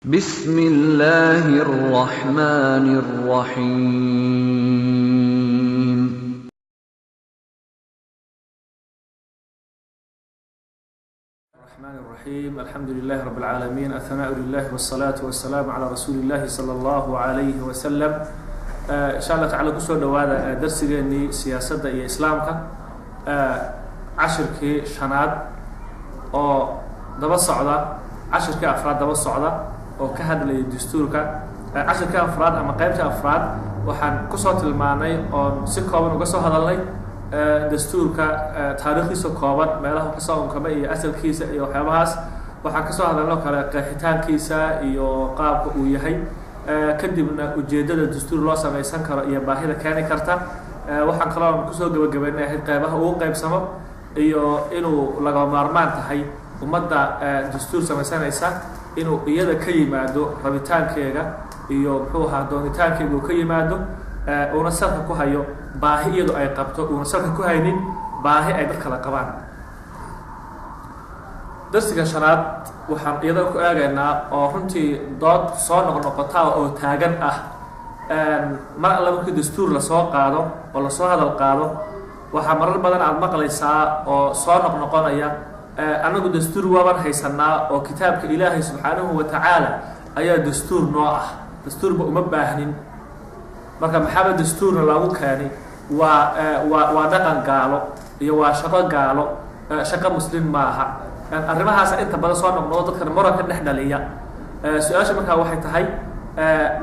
بسم الله الرحمن الرحيم الحمد لله رب العالمين الثناء لله والصلاة والسلام على رسول الله صلى الله عليه وسلم إن شاء الله تعالى كسر دوادا درسيني سياسة إسلامك عشركي شناد أو دبا الصعدة عشركي أفراد دبا الصعدة أو كهذا الدستورك عشركي أفراد أما قيمة أفراد وحن كسرت المعنى أو سكوا ونقصوا هذا اللي dastuurka taariikhdiisa kooban meelaha ka soo unkama iyo asalkiisa iyo waxyaabahaas waxaan ka soo hadalno kale qeexitaankiisa iyo qaabka uu yahay kadibna ujeedada dastuur loo samaysan karo iyo baahida keeni karta waxaan kaloo ku soo gabagabeynay qaybaha ugu qaybsamo iyo inuu laga maarmaan tahay ummadda dastuur samaysanaysa inuu iyada ka yimaado rabitaankeega iyo muxuu ahaa doonitaankeega uu ka yimaado una salka ku hayo baahi iyadu ay qabto una salka ku haynin baahi ay dad kala qabaan darsiga shanaad waxaan iyada ku eegaynaa oo runtii dood soo noqnoqota oo taagan ah mar alla markii dastuur la soo qaado oo la soo hadal qaado waxaa marar badan aad maqlaysaa oo soo noqnoqonaya anagu dastuur waaban haysanaa oo kitaabka ilaahay subxaanahu wa tacaala ayaa dastuur noo ah dastuurba uma baahnin marka maxaaba dastuurna lagu keenay waa dhaqan gaalo iyo waa shaqo gaalo shaqo muslim maaha arrimahaas inta badan soo noqnoqdo dadkan muranka dhex dhaliya su-aasha markaa waxay tahay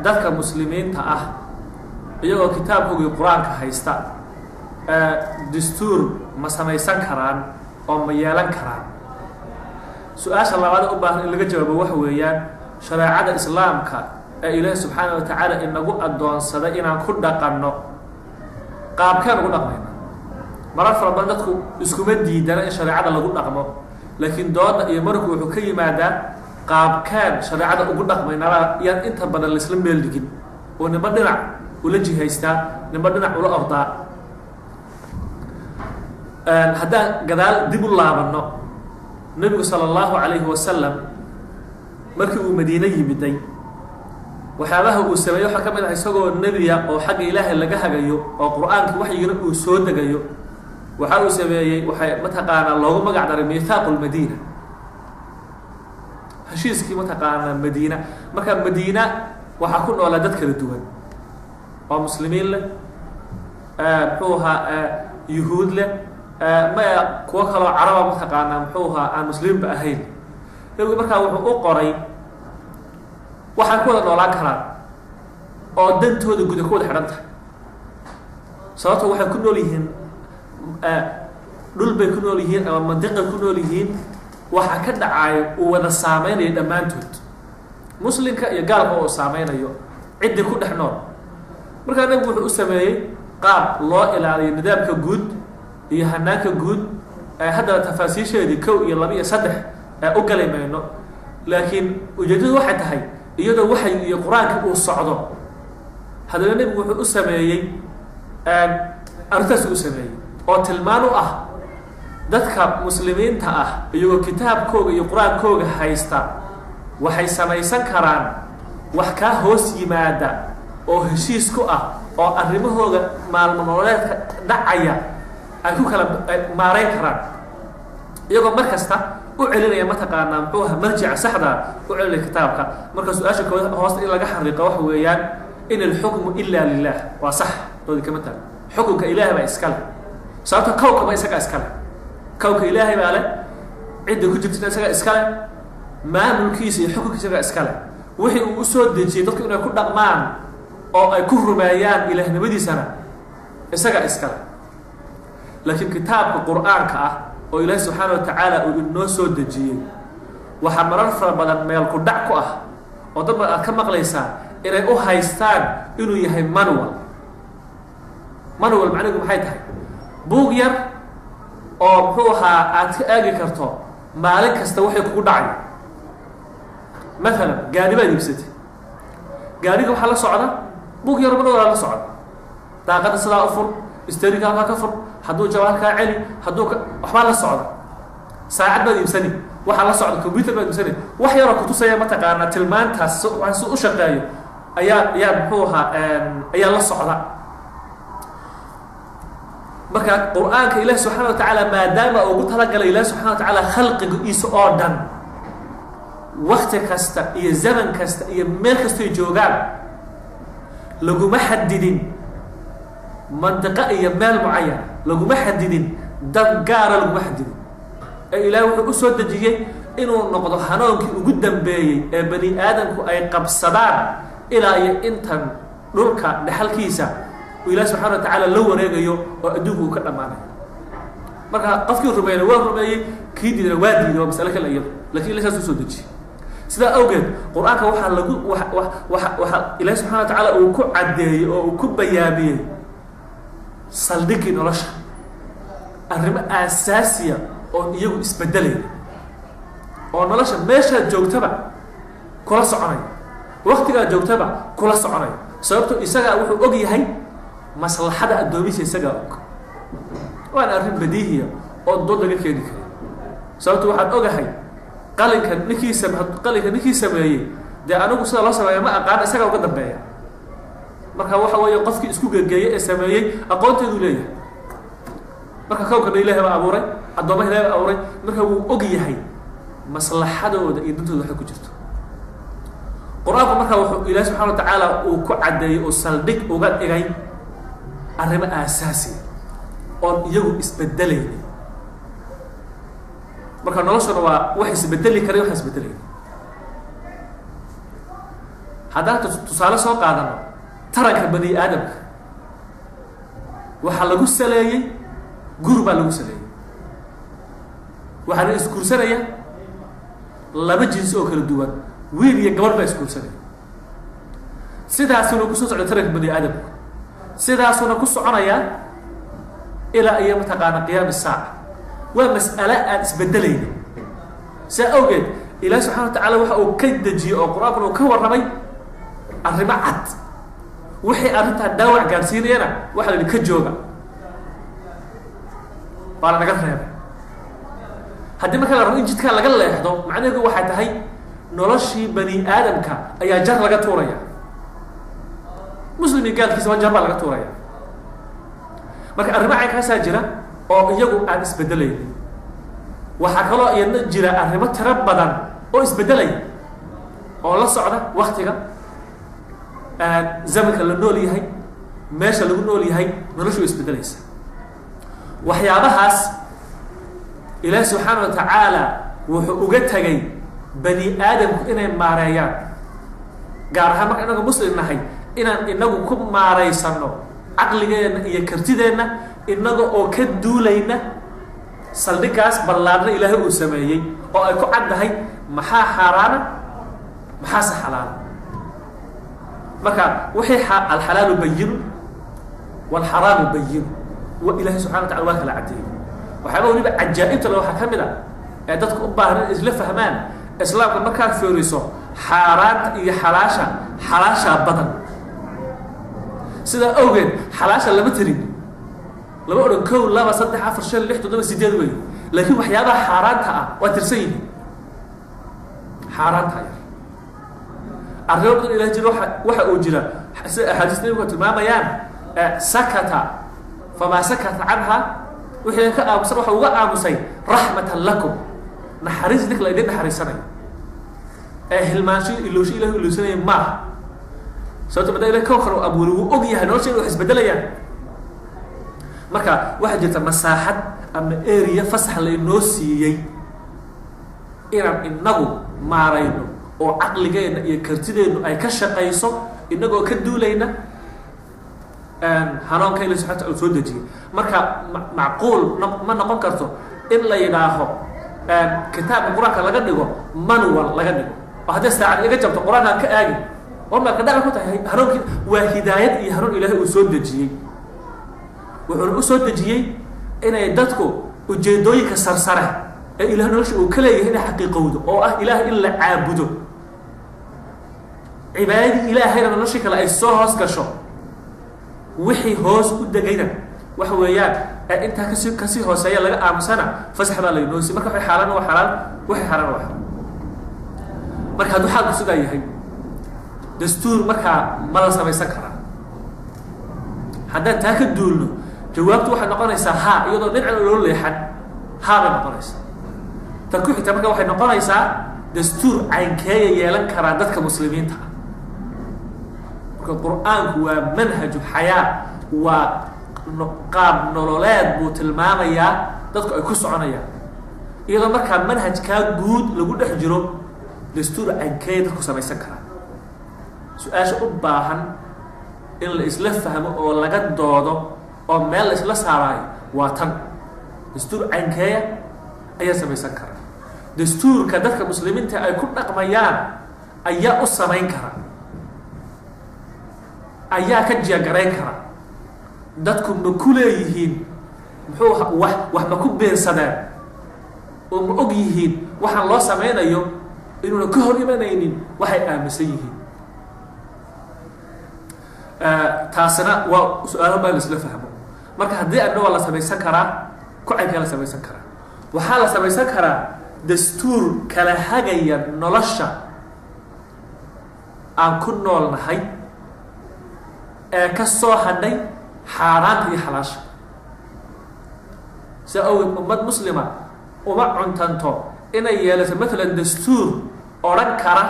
dadka muslimiinta ah iyagoo kitaabkoogii qur-aanka haysta dastuur ma samaysan karaan oo ma yeelan karaan su-aasha labaad u baahan in laga jawaabo waxa weeyaan shareecada islaamka ilaahay subxaanahu wa tacaala inagu adoonsaday inaan ku dhaqanno qaabkeen ugu dhaqmayna marar fara badan dadku iskuma diidana in shareecada lagu dhaqmo laakiin dooda iyo marku wuxuu ka yimaadaa qaabkeen shareecada ugu dhaqmaynaba yaan inta badan laisla meel dhigin oo nimba dhinac ula jihaystaa nimba dhinac ula ordaa haddaan gadaal dib u laabanno nebigu sala allahu calayhi wasalam markii uu madiine yimiday waxyaabaha uu sameeyey waxaa ka mid ah isagoo nebiya oo xagga ilaahay laga hagayo oo qur-aanka waxyigana uu soo degayo waxa uu sameeyey waxay mataqaanaa loogu magac daray miithaaqu lmadiina heshiiskii mataqaanaa madiina marka madiina waxaa ku noolaa dad kala duwan oo muslimiin leh muxuu ahaa yuhuud leh maya kuwo kaloo caraba mataqaanaa muxuu ahaa aan musliminba ahayn nebigu markaa wuxuu u qoray waxay ku wada noolaan karaan oo dantooda guda ku wada xidhan tahay sababto waxay ku nool yihiin dhul bay ku nool yihiin ama mandiqay ku nool yihiin waxa ka dhacayo uu wada saameynayo dhammaantood muslimka iyo gaalka oo saameynayo ciddi ku dhex nool markaa nebigu wuxuu u sameeyey qaab loo ilaaliyo nidaamka guud iyo hanaanka guud haddana tafaasiisheedii 1 iyo 2 iyo 3 u gali mayno laakiin ujeedadu waxay tahay iyadoo waxay iyo qur-aanka uu socdo haddana nebigu wuxuu u sameeyey arrintaas u sameeyey oo tilmaan u ah dadka muslimiinta ah iyagoo kitaabkooga iyo qur-aankooga haysta waxay samaysan karaan wax kaa hoos yimaada oo heshiis ku ah oo arrimahooda maalmo nololeedka dhacaya ay ku kala maareyn karaan iyagoo mar kasta u celinaya mataqaanaa muxuu ahaa marjica saxda u celinaya kitaabka marka su-aasha kooda hoosta in laga xariiqo waxa weeyaan in alxukmu ila lilah waa sax doodi kama tahay xukunka ilaahay baa iskale sababta kawkaba isaga iskale kawka ilaahay baa leh cidda ku jirta isaga iskale maamulkiisa iyo xukunka isaga iskale wixii uu u soo dejiyey dadku inay ku dhaqmaan oo ay ku rumeeyaan ilaahnimadiisana isaga iskale laakiin kitaabka qur-aanka ah oo ilaahay subxaanahu wa tacaala uu inoo soo dejiyey waxaa marar fara badan meel ku dhac ku ah oo dad baad aad ka maqlaysaa inay u haystaan inuu yahay manual macnigu maxay tahay buug yar oo muxuu ahaa aad ka aagi karto maalin kasta waxay kugu dhacay maalan gaari baad iibsatay gaariga waxaa la socda buug yar manual la socda daaqada sidaa u fur isteerinka halkaa ka fur hadduu jawaal kaa celi hadduu waxbaa la socda saacad baad iibsani waxaa la socda computer baad iibsani wax yaroo kutusaya mataqaana tilmaantaas waxaan si u shaqeeyo ayaa muxuu ahaa ayaa la socda. marka qur-aanka ilaahi subxaana wa tacaala maadaama ugu talagalay ilaahi subxana wa tacaala khalqigiisa oo dhan wakti kasta iyo zaman kasta iyo meel kastoy joogaan laguma xadidin mandiqo iyo meel mucayan, laguma xadidin dad gaara, laguma xadidin. ee ilaahi wuxuu u soo dejiyey inuu noqdo hanuunkii ugu dambeeyey ee bani aadamku ay qabsadaan ilaa iyo intan dhulka dhexalkiisa ilaah subxana wa tacaala la wareegayo oo adduunku uu ka dhammaanayo. marka qofkii rumeeyna waa rumeeyey, kii diidana waa diiday, waa masale kale iyado, lakin ilah saas usoo dejiyey. sidaa awgeed qur-aanka waxaa lagu waxaa ilaah subxana wa tacaala uu ku caddeeyey oo uu ku bayaamiyey saldhigii nolosha, arrimo aasaasiya oo iyagu isbedelaya oo nolosha meeshaad joogtaba kula soconaya, waktigaad joogtaba kula soconaya. sababto isagaa wuxuu og yahay maslaxada addoomihiisa, isagaa og. waana arrin badiihiya oo dood laga keeni kara. sababto waxaad ogahay qalinka ninkii sameeyey dee anigu sida loo sameeya ma aqaan, isagaa uga dambeeya. marka waxa weeye qofkii isku gegeeyey ee sameeyey aqoonteedu leeyahay. marka kownkana ilahi baa abuuray, addoomaha ilahi baa abuuray, marka wuu og yahay maslaxadooda iyo dantooda waxay ku jirto. qur-aanku marka wuxuu ilaahi subxana wa tacaala uu ku caddeeyey oo saldhig uga dhigay arrimo aasaasiya oon iyagu isbedelaynin. marka noloshuna waa wax isbedeli karay, wax isbedelaynin. haddaan tusaale soo qaadano taranka bani aadamka, waxaa lagu saleeyey gur baa lagu saleeyey. waxaana isguursanaya laba jinsi oo kala duwan, wiil iyo gabar baa isguursanaya. sidaasuna kusoo socda taranka bani aadamka, sidaasuna ku soconaya ilaa iyo mataqaana qiyaam saaca. waa mas'ale aan isbedelaynin. saa awgeed ilaah subxana wa tacaala waxa uu ka dejiyey oo qur-aankuna uu ka warramay arrimo cad. wixii arrintaa dhaawac gaarsiinayana waxa la yidhi ka jooga, baa la naga reebay. haddii marka la rabo in jidkaa laga leexdo, macnaheedu waxay tahay noloshii bani aadamka ayaa jar laga tuuraya. muslim iyo gaalkiisaba jar baa laga tuuraya. marka arrimo caynkaasaa jira oo iyagu aan isbedelaynin. waxaa kaloo iyadna jira arrimo tiro badan oo isbedelaya oo la socda waktiga, zamanka la nool yahay, meesha lagu nool yahay, noloshu way isbedelaysa. waxyaabahaas ilaahi subxaana wa tacaala wuxuu uga tegay bani aadamku inay maareeyaan, gaar ahaan marka inagu muslim nahay inaan inagu ku maaraysano caqligeenna iyo kartideenna, inaga oo ka duulayna saldhigaas ballaarna ilaahay uu sameeyey oo ay ku caddahay maxaa xaaraana maxaase xalaala. marka wixii alxalaalu bayinu walxaraamu bayinu, wa ilaahay subxana wa tacala waa kala caddeeyey. waxyaaba waliba cajaa'ibta le waxaa ka mid a ee dadka u baahan in isla fahmaan. islaamka markaad fiiriso xaaraanta iyo xalaashaa badan. sidaa awgeed xalaasha lama tirin, lama odhan 1 2 3 4 5 6 7 8 wey. laakiin waxyaabaha xaaraanta ah waa tirsan yihiin. xaaraanta yar arrimo badan ilaah jiro waxa uu jira sida axaadiis nabigu tilmaamayaan sakata famaa sakata canha, wixii ka aamusan waxa uga aamusay raxmatan lakum, naxariis ninka la idin naxariisanayo. hilmaansho ilowsho ilahi ilowsanaya maaha. sababto madaa ilahi kownkar u abuuri wuu og yahay nolosha in wax isbedelayaan. marka waxaa jirta masaaxad ama area fasax laynoo siiyey inaan inagu maarayno oo caqligeenna iyo kartideennu ay ka shaqayso, inagoo ka duulayna hanuunka ilahi subxana wataala soo dejiyey. marka macquul ma noqon karto in la yidhaaho kitaabka qur-aanka laga dhigo manual laga dhigo, oo hadday saacad iga jabto qur-aankaan ka aagi warmaa ka dhaca ku tahay. hanuunkii waa hidaayad iyo hanuun ilaahay uu soo dejiyey. wuxuuna u soo dejiyey inay dadku ujeedooyinka sarsare ee ilaah nolosha uu ka leeyahay inay xaqiiqowdo, oo ah ilaahay in la caabudo, cibaadadii ilaahayna noloshii kale ay soo hoos gasho. wixii hoos u degayna waxa weeyaan انت كسي هوسيه laga aamusana fasax baa la inoosi marka waxay xaalan waa xalaal waxay xaraan waa xaraam marka hadu xaq sidaa yahay dastuur marka ma la samaysan karaa haddaan taa ka duulno jawaabtu waxay noqonaysaa ha iyadoo dhinac loo leexan ha bay noqonaysaa tan ku xigta marka waxay noqonaysaa dastuur caynkeeya yeelan karaa dadka muslimiinta marka qur'aanku waa manhaj xayaa waa qaab nololeed buu tilmaamayaa dadku ay ku soconayaan iyadoo markaa manhajkaa guud lagu dhex jiro dastuur caynkeeya dadku samaysan karaa su-aasha u baahan in la isla fahmo oo laga doodo oo meel la isla saarayo waa tan dastuur caynkeeya ayaa samaysan kara dastuurka dadka muslimiinta ay ku dhaqmayaan ayaa u samayn kara ayaa ka jiyagarayn kara dadku ma ku leeyihiin muxuu wax ma ku beensadeen oo ma og yihiin waxaan loo samaynayo inuuna ka hor imanaynin waxay aaminsan yihiin taasina waa su-aalo baa la isla fahmo marka haddii adna waa la samaysan karaa ku-caynkaa la samaysan karaa waxaa la samaysan karaa dastuur kala hagaya nolosha aan ku nool nahay ee ka soo hadhay xaaraanta iyo xalaasha si awgeed ummad muslima uma cuntanto inay yeelato maalan dastuur odhan kara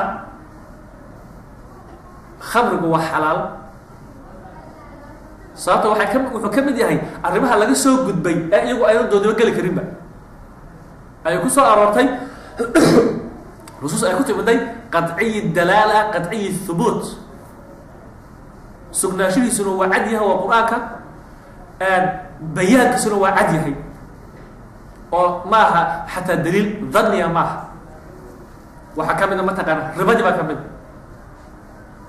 khamrigu waa xalaal sababta wuxuu ka mid yahay arrimaha laga soo gudbay ee iyagu aynan doodaba geli karinba ayay ku soo aroortay nusuus ay ku timiday qadciyi dalaala qadciyi thubuut sugnaashihiisuna waa cad yahay waa qur-aanka bayaankiisuna waa cad yahay oo maaha xataa daliil dhanniya maaha waxaa ka mida mataqaana ribadii baa ka mid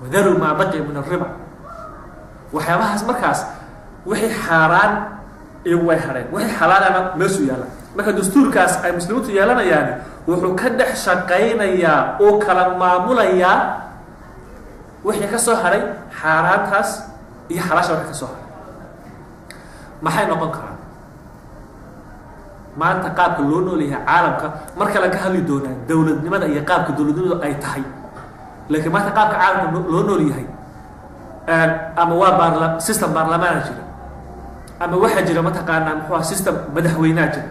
wadaru maa baqiya min arriba waxyaabahaas markaas wixii xaaraan iyagu way hadheen wixii xalaalaana meesuu yaalla marka dastuurkaas ay muslimiintu yeelanayaan wuxuu ka dhex shaqaynayaa oo kala maamulayaa wixii ka soo hadhay xaaraantaas iyo xalaasha wixii ka soo hadhay maxay noqon karaan maanta qaabka loo nool yahay caalamka marka laga hadli doonaa dowladnimada iyo qaabka dowladnimadu ay tahay laakiin maanta qaabka caalamka loo nool yahay ama waa system baarlamaana jira ama waxaa jira mataqaanaa muxuu system madaxweynea jira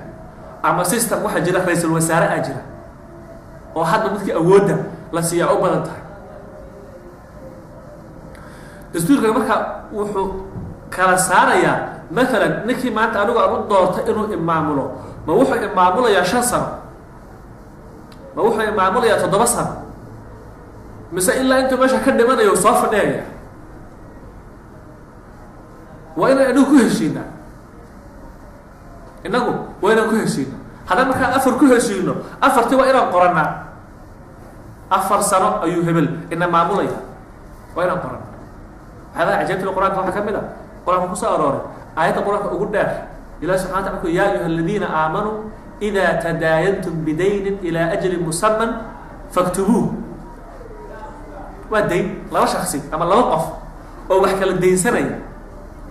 ama system waxaa jira ra-iisul wasaare a jira oo hadda midkii awoodda la siiyaa u badan tahay dastuurka marka wuxuu kala saarayaa maalan ninkii maanta anigu aan u doortay inuu imaamulo ma wuxuu imaamulayaa 5 sano ma wuxuu imaamulayaa 7 sano mise ilaa intuu meesha ka dhimanayo soo fadhiyaya waa inaan inagu ku heshiinaa inagu waa inaan ku heshiino haddaan markaa 4 ku heshiino 4tii waa inaan qorannaa 4 sano ayuu hebel ina maamulaya waa inaan qorannaa waxyaabaha cajaybta qur-aanka waxaa ka mid a qur-aanka ku soo arooray aayadda qur-aanka ugu dheer ilahi subxana wa taala yaa ayuha aladiina aamanuu idaa tadaayantum bidaynin ilaa ajalin musaman faktubuuh waa dayn 2 shaksi ama 2 qof oo wax kala daynsanaya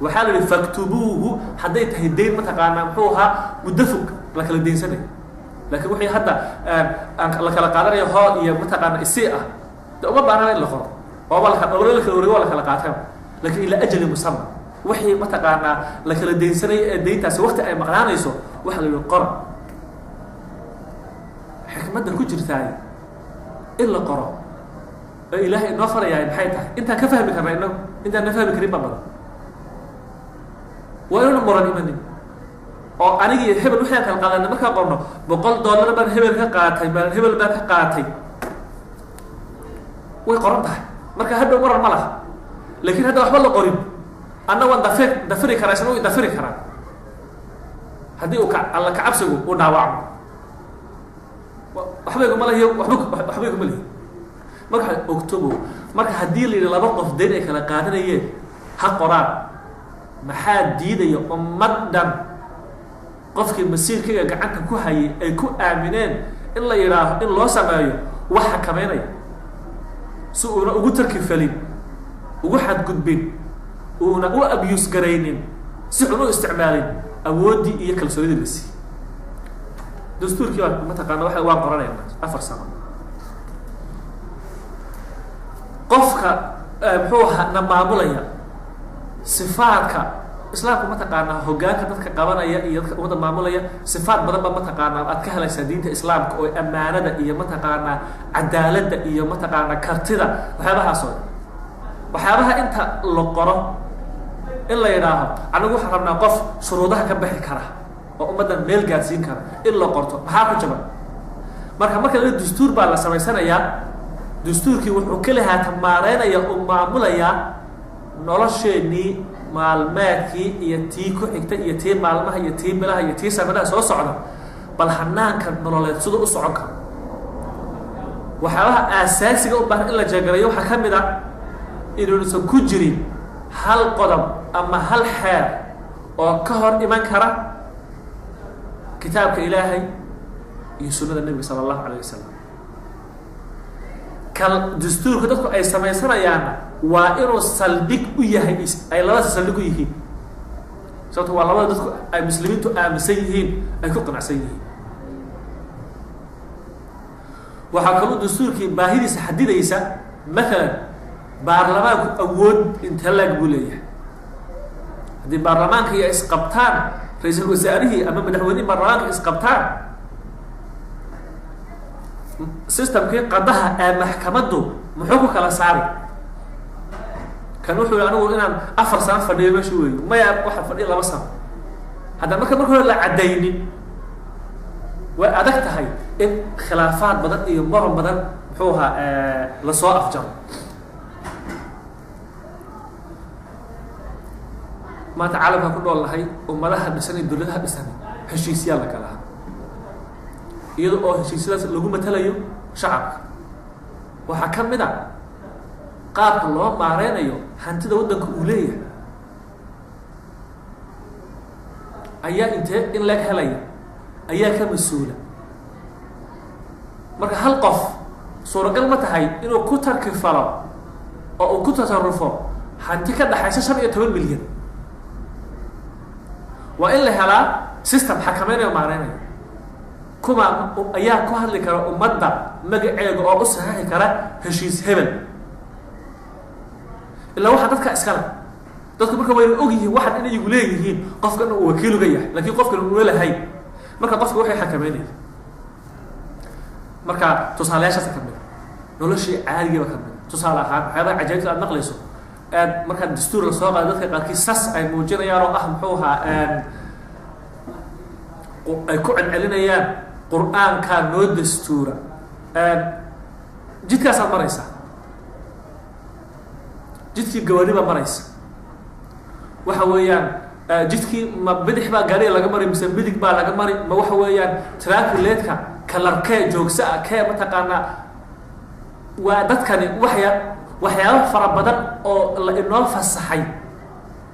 waxaa la yihi faktubuuhu hadday tahay dayn mataqaanaa muxuu ahaa muddo fog la kala daynsanaya laakiin wixii hadda la kala qaadanayo hoo iyo mataqaana isii ah de uma baanana in la qoro ooba la kala wareego waa la kala qaateen laakiin ilaa ajali musamma wixii mataqaanaa la kala daynsanaya ee dayntaasi waqti ay maqnaanayso waxa la yihi qora xikmadda ku jirtaay in la qoro oo ilaahay inoo farayahay maxay tahay intaan ka fahmi karna inagu intaan na fahmi karin ba badan waa inuna muran imanin oo anigi hebel wixii aan kala qaadana markaa qorno $100 baan hebel ka qaatay baan hebel baan ka qaatay way qoran tahay marka hadhow muran ma laha laakiin hadda waxba la qorin anna waan dafiri karaa isna way dafiri karaa haddii uu alla kacabsigu uu dhaawacmo waxba iguma lahiyo waxba iguma lihi marka october marka haddii la yidhi 2 qof dayn ay kala qaadanayeen ha qoraan maxaa diidaya ummaddan qofkii masiirkayga gacanta ku hayay ay ku aamineen in la yidhaaho in loo sameeyo wax xakameynaya si uuna ugu tarkifalin ugu xadgudbin uuna u abuse garaynin si xun u isticmaalin awoodii iyo kalsoonidii la siiyey dastuurkii waa mataqaana waan qoranaynaa 4 sano qofka muxuu na maamulaya sifaadka islaamku mataqaana hoggaanka dadka qabanaya iyo dadka umada maamulaya sifaad badan ba mataqaana aad ka helaysaa diinta islaamka oo amaanada iyo mataqaana cadaaladda iyo mataqaana kartida waxyaabaha inta la qoro in la yidhaaho anigu waxaan rabnaa qof shuruudaha ka bixi kara oo ummaddan meel gaadsiin kara in la qorto maxaa ku jaban marka la dastuur baa la samaysanayaa dastuurkii wuxuu ka lahaa maareynaya oo maamulaya nolosheenii maalmeedkii iyo tii ku xigta iyo tii maalmaha iyo tii bilaha iyo tii sanadaha soo socda bal hanaanka nololeed sida u socon karo waxyaabaha aasaasiga u baahan in la jeegarayo waxaa ka mid ah inuusan ku jirin hal qodob ama hal xeer oo ka hor iman kara kitaabka ilaahay iyo sunnada nebiga sala allahu calayh wasalam kal dastuurka dadku ay samaysanayaanna waa inuu saldhig u yahay ay labada saldhig u yihiin sababto waa labada dadku ay muslimiintu aaminsan yihiin ay ku qanacsan yihiin waxaa kaloo dastuurkii baahidiisa xadidaysa maalan baarlamaanku awood intalaag buu leeyahay haddii baarlamaanka iyo isqabtaan ra-iisul wasaarihii ama madaxweynihii baarlamaanka isqabtaan systemkii qadaha ee maxkamaddu muxuu ku kala saari kan wuxuu yihi anigu inaan 4 sano fadhiyo meesha weeyo maya waxaa fadhiya 2 sano hadda marka hore la cadaynin way adag tahay in khilaafaad badan iyo muran badan muxuu ahaa lasoo afjaro maanta caalamka ku nool nahay ummadaha dhisan iyo dowladaha dhisan heshiisyaal la kala iyada oo heshiisyadaas lagu matalayo shacabka waxaa ka mid a qaabka loo maareynayo hantida waddanka uu leeyahay ayaa intee in leg helaya ayaa ka mas-uula marka hal qof suuragal ma tahay inuu ku tarkifalo oo uu ku tasarufo hanti ka dhaxaysa 15 milyan waa in la helaa system xakameynaya o maareynayo kuma ayaa ku hadli kara ummadda magaceega oo u saxiixi kara heshiis hebel ilaa waxaa dadka iskale dadku marka wayna og yihiin waxaan inay igu leeyihiin qofkan uu wakiil uga yahay laakiin qofkan uu leeyahay marka qofka waxay xakameynayaan marka tusaalayaashaas ka mid noloshii caadiga ka mid tusaale ahaan waxyaabaha cajaa'ibta aad maqlayso marka dastuur la soo qaado dadka qaarkiis sas ay muujinayaan oo ah muxuu ahaa ay ku celcelinayaan qur'aankaa noo dastuura jidkaasaad maraysaa jidkii gawaari baa maraysa waxa weeyaan jidkii ma bidix baa gaariga laga mari mise midig baa laga mari ma waxa weeyaan traafileedka kalarkee joogsa ah kee mataqaanaa waa dadkani waxyaabo fara badan oo la inoo fasaxay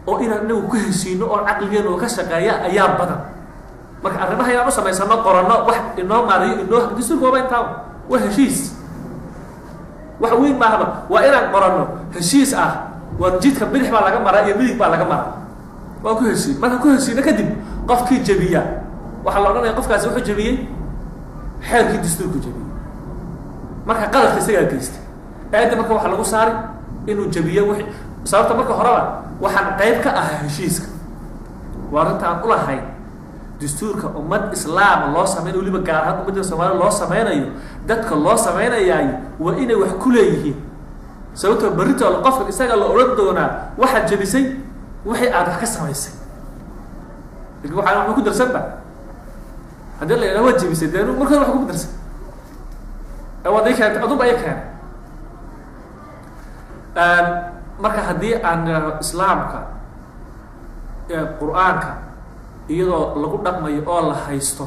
oo inaan inagu ku heshiino oo caqligeenu ka shaqeeya ayaa badan marka arrimaha inaan u samaysano qorano wax inoo maariyo inoo dastuurka waaba intaa waa heshiis wax weyn maahaba waa inaan qorano heshiis ah waa jidka bidix baa laga maraa iyo midig baa laga maraa waa ku heshiin marka ku heshiino kadib qofkii jabiya waxaa la odhanaya qofkaasi wuxuu jabiyey xeerkii dastuurku jabiyey marka qaladka isagaa geystay aada marka waxaa lagu saari inuu jabiyo wixii sababta marka horeba waxaan qayb ka ahaa heshiiska waa arrinta aan ulahayn dastuurka ummad islaama loo sameynayo weliba gaar ahaan ummadda Soomaaliya loo sameynayo dadka loo sameynayay waa inay wax ku leeyihiin sababtoo barito qofka isaga la oran doonaa waxa jabisay wixii aad wax ka samaysay ilaa waxa ku darsanba hadii la yiraahdo jabisay deenu marka wax ku darsan awadayka aduba ay keen marka haddii aan islaamka qur'aanka iyadoo lagu dhaqmayo oo la haysto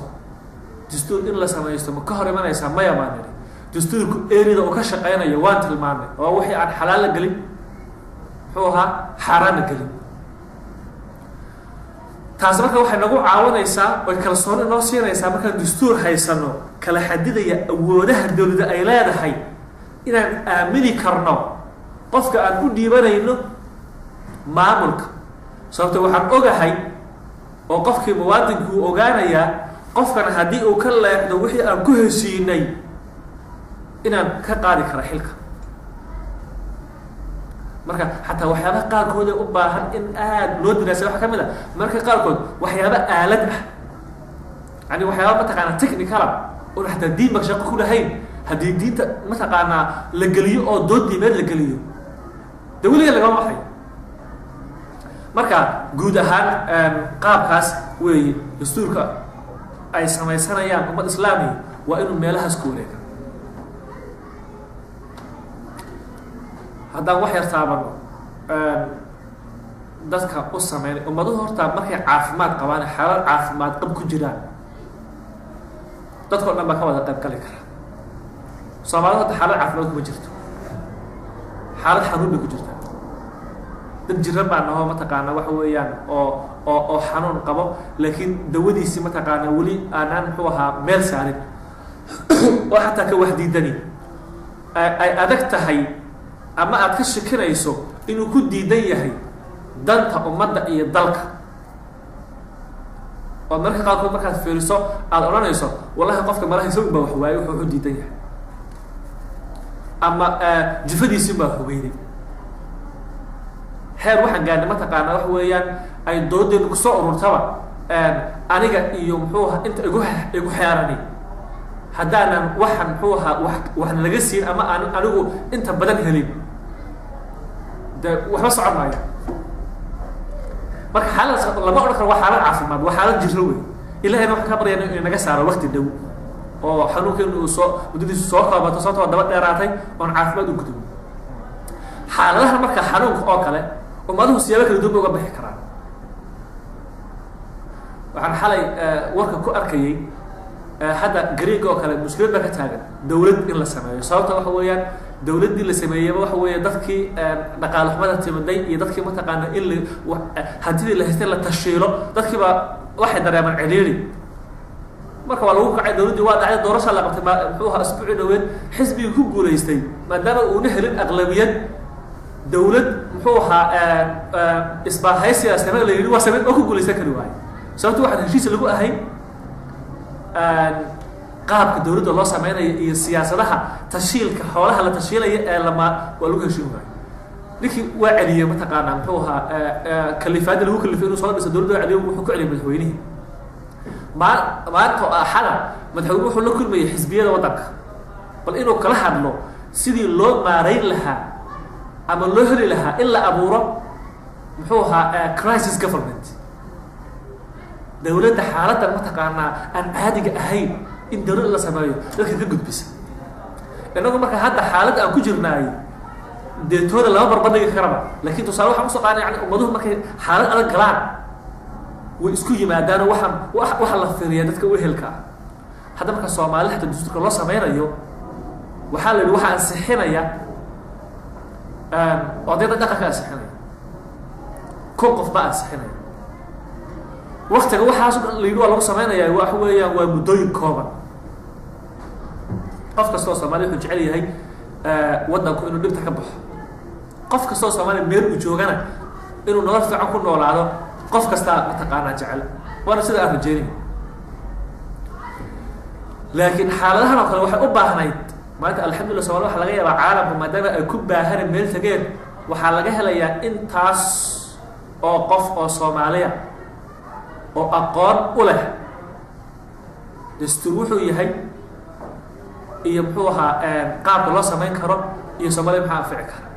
dastuur in la samaysto ma ka hor imanaysaa maya baan nidhi dastuurku erida uu ka shaqeynayo waan tilmaanay oo wixii aan xalaal la gelin muxuu ahaa xaaraan la gelin taas marka waxay nagu caawinaysaa oy kalsooni noo siinaysaa markaan dastuur haysano kala xadidaya awoodaha dowladda ay leedahay inaan aamini karno qofka aan u dhiibanayno maamulka sababto waxaan ogahay oo qofkii muwaadinku uu ogaanayaa qofkan haddii uu ka leexdo wixii aan ku heshiinay inaan ka qaadi kara xilka. marka xataa waxyaabaha qaarkood ee u baahan in aad loo diraasay waxa ka mid ah marka qaarkood waxyaaba aalad ah yani waxyaaba mataqaanaa technical oo xataa diin shaqo ku lahayn haddii diinta mataqaanaa la geliyo oo dood diimeed la geliyo dee weliga lagama baxay. marka guud ahaan qaabkaas weeye dastuurka ay samaysanayaan ummad islaamiya waa inuu meelahaas ku wareega. haddaan wax yar taabano dadka u sameynay ummaduhu horta markay caafimaad qabaan xaalad caafimaad qab ku jiraan dadkao dhan baa ka wada qayb gali kara. soomaalida hadda xaalad caafimaad kuma jirto, xaalad xanuun bay ku jirtaa. dad jiran baa naho mataqaana waxa weeyaan oo xanuun qabo laakiin dawadiisi mataqaana weli aanaan muxuu ahaa meel saarin oo xataa ka waxdiidani ay adag tahay ama aad ka shakinayso inuu ku diidan yahay danta ummadda iyo dalka. oo marka qaarkood markaad fiiriso aada odhanayso wallahi qofka malaha isagu baa wax waaye wuxuu diidan yahay ama jifadiisi baa hubeynay. xeer waxaan gaarnay mataqaana waxa weeyaan ay doodeenu kusoo ururtaba aniga iyo muxuu ahaa inta igu xeerani haddaanan waxan muxuu ahaa waxna laga siin ama aan anigu inta badan helin de waxba socon maayo. marka xaaladaas lama odhan karo waa xaalad caafimaad, waa xaalad jiro wey. ilahayna waxaan ka baryana inay naga saaro wakti dhow oo xanuunkeenu uu soo muddadiisu soo koobato sababtoo daba dheeraatay oon caafimaad u gudubin. xaaladaha marka xanuunka oo kale ummaduhu siyaabo kala duwan uga bixi karaan. waxaan xalay warka ku arkayay hadda Greek oo kale mushkilad baa ka taagan dawlad in la sameeyo. sababta waxa weeyaan dawladdii la sameeyayba waxa weeye dadkii dhaqaale xumada timaday iyo dadkii mataqaana in hantidii la haystay la tashiilo dadkiiba waxay dareemaan ciriiri. marka waa lagu kacay dawladdii waa dhacday doorasho la qabtay muxuu ahaa isbuuci dhaweed xisbigii ku guulaystay maadaama uuna helin aqlabiyad dawlad muxuu ahaa isbaahaysiga samee la yidhi waa samee oo ku guulaysan kari waayo. sababta waxaan heshiis lagu ahay qaabka dawladda loo sameynayo iyo siyaasadaha tashiilka xoolaha la tashiilaya ee lama waa lagu heshiin waayo. ninkii waa celiyey mataqaanaa muxuu ahaa kalifaadii lagu kalifay inuu soo dhiso dawladda waa celiyo wuxuu ku celiyay madaxweynihii. maanta oo axada madaxweyne wuxuu la kulmayay xisbiyada waddanka bal inuu kala hadlo sidii loo maarayn lahaa ama loo heli lahaa in la abuuro muxuu ahaa crisis government. dawladda xaaladdan mataqaanaa aan caadiga ahayn in dawlad la sameeyo dadka ka gudbisa. inagu marka hadda xaalad aan ku jirnaay deetooda lama barbardhigi karaba laakiin tusaale waxaan usoo qaadnay yani ummaduhu markay xaalad adag galaan way isku yimaadaanoo waxa la fiiriyaa dadka u ehelka ah. hadda marka Soomaaliya hada dastuurka loo sameynayo waxaa la yidhi waxaa ansixinaya odayda dhaqanka ansixinaya qof baa ansixinaya. waqtiga waxaas la yidhi waa lagu sameynayaa waxa weeyaan waa muddooyin kooban. qof kastoo Soomaaliya wuxuu jecel yahay waddanku inuu dhibta ka baxo. qof kastoo Soomaaliya meel uu joogana inuu nolol fiican ku noolaado qof kasta mataqaanaa jecel waana sida aan rajeynay. laakiin xaaladahan oo kale waxay u baahnayd maanta alxamdulillah Soomaaliya waxa laga yaabaa caalamka maadaama ay ku baahaneen meel tageen waxaa laga helayaa intaas oo qof oo Soomaaliya oo aqoon u leh dastuur wuxuu yahay iyo muxuu ahaa qaabka loo sameyn karo iyo Soomaaliya maxaa anfici kara.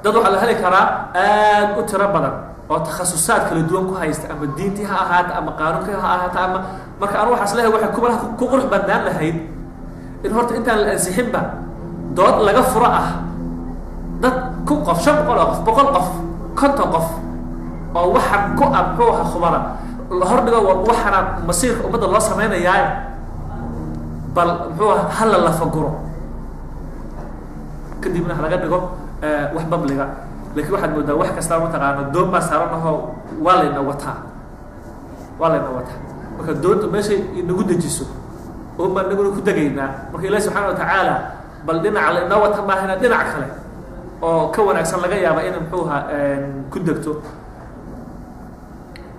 dad waxaa la heli karaa aad u tiro badan oo takhasusaad kala duwan ku haysta ama diintii ha ahaato ama qaanuunka ha ahaato ama marka anu waxaas leeyahay waxay kumalaha ku qurux badnaan lahayd in horta intaan la ansixinba dood laga furo ah dad 1,000 qof 500 qof 100 qof 50 qof oo waxaan ku muxuu ahaa khubara la hordhigo waxaana masiirka ummadda loo sameynayaa bal muxuu ahaa hala la faguro kadibna laga dhigo wax babliga. laakiin waxaad moodaa wax kasta mataqaana doon baa saaranaho waa layna wataa marka doonta meeshay inagu dejiso oo baan naguna ku degaynaa. marka Ilaahi subxaana wa tacaala bal dhinaca la inoo wata maahina dhinac kale oo ka wanaagsan laga yaaba in muxuu ahaa ku degto.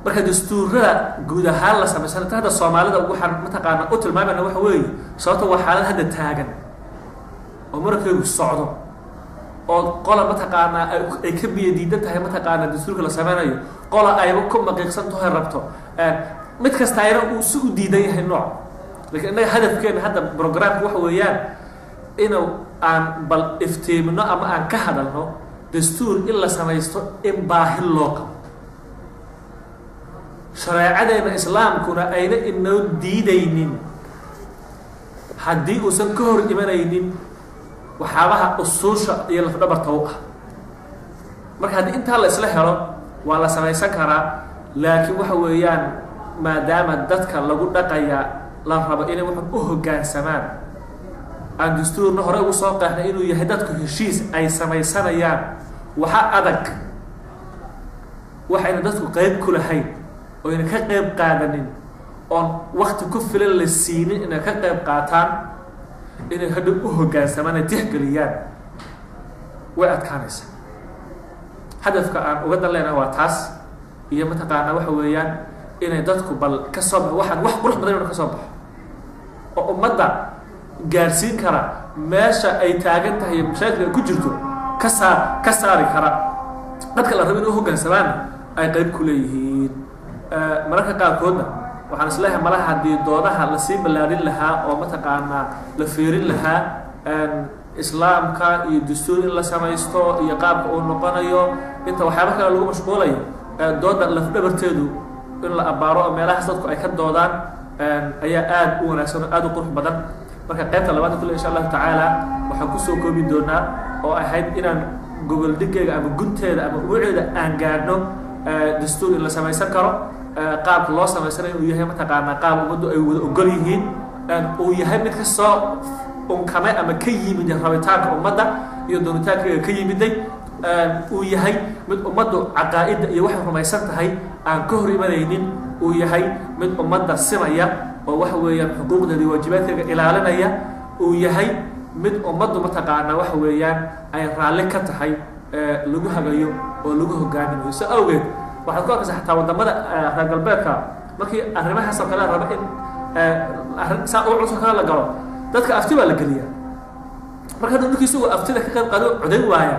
marka dastuurada guud ahaan la samaysan hada Soomaalida waxaan mataqaana u tilmaamayna waxa weeye sababta waa xaalad hadda taagan oo markay socdo oo qola mataqaana ay ka biyadiidan tahay mataqaana dastuurka la samaynayo qola ay ku maqiiqsan tahay rabto mid kasta ayna uu si u diidan yahay nooc laakiin inaga hadafkeena hadda programka waxa weeyaan inuu aan bal iftiimino ama aan ka hadalno dastuur in la samaysto in baahi loo qabo shareecadeena islaamkuna ayna inoo diidaynin haddii uusan ka hor imanaynin waxyaabaha usuusha iyo lafdhabarta u ah marka haddii intaa la isla helo waa la samaysan karaa laakiin waxa weeyaan maadaama dadka lagu dhaqaya la rabo inay wax u hoggaansamaan aan dastuurna hore ugu soo qeexnay inuu yahay dadku heshiis ay samaysanayaan waxa adag waxayna dadku qayb ku lahayn oo inay ka qayb qaadanin oon waqti ku filan la siinin inay ka qayb qaataan inay hadhow u hoggaansamaan ay tixgeliyaan way adkaanaysaa hadafka aan uga dan leenahay waa taas iyo mataqaana waxa weeyaan inay dadku bal ka soo baxo waxaan wax qurux badan inuu ka soo baxo oo ummadda gaarsiin kara meesha ay taagan tahay mashaakil ku jirto ka saari kara dadka la rabo inuu hoggaansamaan ay qayb ku leeyihiin mararka qaarkoodna waxaan isleeyahay malaha haddii doodaha la sii ballaarin lahaa oo mataqaanaa la feerin lahaa islaamka iyo dastuur in la samaysto iyo qaabka uu noqonayo inta waxyaaba kale lagu mashquulayo dooda lafdhabarteedu in la abaaro oo meelahaas dadku ay ka doodaan ayaa aad u wanaagsan oo aad u qurux badan marka qaybta labaad kule insha Allah taala waxaan ku soo koobi doonaa oo ahayd inaan gogol dhigayga ama gunteeda ama ubuuceeda aan gaadhno dastuur in la samaysan karo qaabka loo samaysanayo uu yahay mataqaana qaab ummaddu ay wada ogol yihiin uu yahay mid ka soo unkame ama ka yimid rabitaanka ummadda iyo doonitaanka ka yimiday uu yahay mid ummaddu caqaa'ida iyo waxay rumaysan tahay aan ka hor imanaynin uu yahay mid ummadda simaya oo waxa weeyaan xuquuqdeeda iyo waajibaadkeeda ilaalinaya uu yahay mid ummaddu mataqaana waxa weeyaan ay raalli ka tahay lagu hagayo oo lagu hogaaminayo si awgeed waxaad ku arkaysaa xataa wadamada reer galbeedka markii arrimahaas oo kale raba in saa u cusub kale la galo dadka afti baa la geliyaa marka dhulkiisu uu aftida ka qayb qaado codayn waaya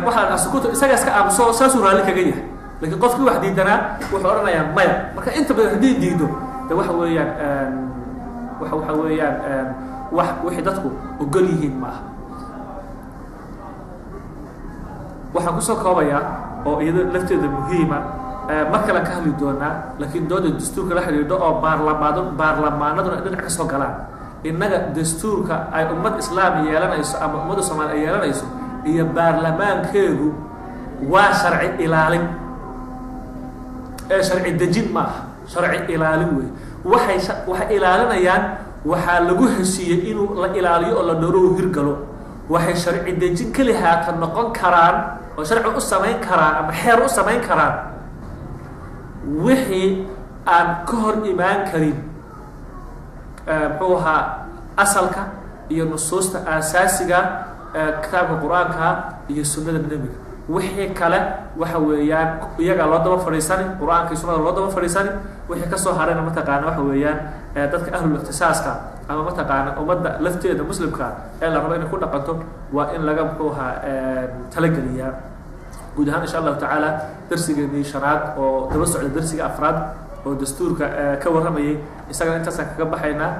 waxaan asukuto isaga iska aamuso saasuu raalli kaga yahay laakiin qofkii wax diidanaa wuxuu odhanayaa maya marka inta badan haddii diido de waxa weeyaan waxa weeyaan wixii dadku ogol yihiin maaha waxaan kusoo koobayaa oo iyada lafteeda muhiima mar kale ka hadli doonaa laakiin dooda dastuurka la xiriirdo oo baarlamaanaduna dhinac ka soo galaan innaga dastuurka ay ummad islaam yeelanayso ama ummadda Soomaaliya ay yeelanayso iyo baarlamaankeedu waa sharci ilaalin sharci dejin maaha sharci ilaalin wey waxay ilaalinayaan waxaa lagu heshiiyey inuu la ilaaliyo oo la dhowro hirgalo waxay sharci dejin kali haatan noqon karaan oo sharci u samayn karaan ama xeer u samayn karaan wixii aan ka hor imaan karin muxuu ahaa asalka iyo nusuusta aasaasiga kitaabka qur-aanka iyo sunnada nebiga wixii kale waxa weeyaan iyaga loo daba fadhiisani qur-aanka iyo sunnada loo daba fadhiisani wixii ka soo harayna mataqaana waxa weeyaan dadka ahlul ikhtisaaska ama mataqaana ummadda lafteeda muslimka ee la rabo inay ku dhaqanto waa in laga muxuu ahaa talageliyaa guud ahaan insha Allah taala darsigeennii shanaad oo daba socda darsiga afraad oo dastuurka ka warramayay isaga intaas kaga baxaynaa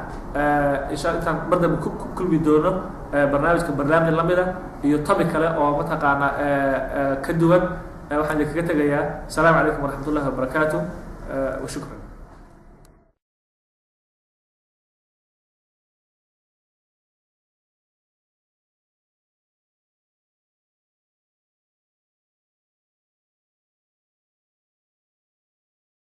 insha Allah intaan mardan ku kulmi doono barnaamij lamida iyo tabi kale oo mataqaana ka duwan waxaan kaga tagayaa assalamu alaykum wa rahmatullahi wa barakatuh wa shukran